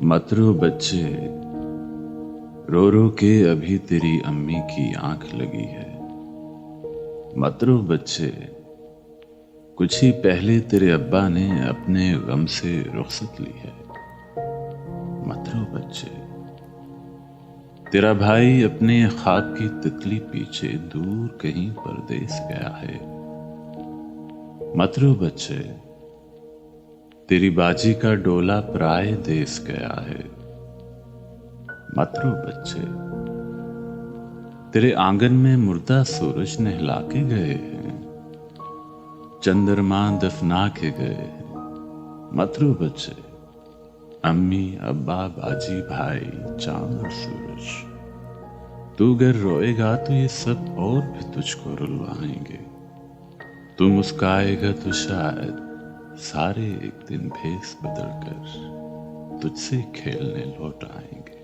मत रो बच्चे, रो रो के अभी तेरी अम्मी की आंख लगी है। मत रो बच्चे, कुछ ही पहले तेरे अब्बा ने अपने गम से रुखसत ली है। मत रो बच्चे, तेरा भाई अपने ख्वाब की तितली पीछे दूर कहीं परदेस गया है। मत रो बच्चे, तेरी बाजी का डोला पराए देश गया है। मत रो बच्चे, तेरे आंगन में मुर्दा सूरज नहला के गए हैं, चंद्रमा दफना के गए हैं। मत रो बच्चे, अम्मी अब्बा बाजी भाई चांद और सूरज, तू अगर रोएगा तो ये सब और भी तुझको रुलवाएंगे। तू मुस्काएगा तो शायद सारे एक दिन भेस बदल कर तुझसे खेलने लौट आएंगे।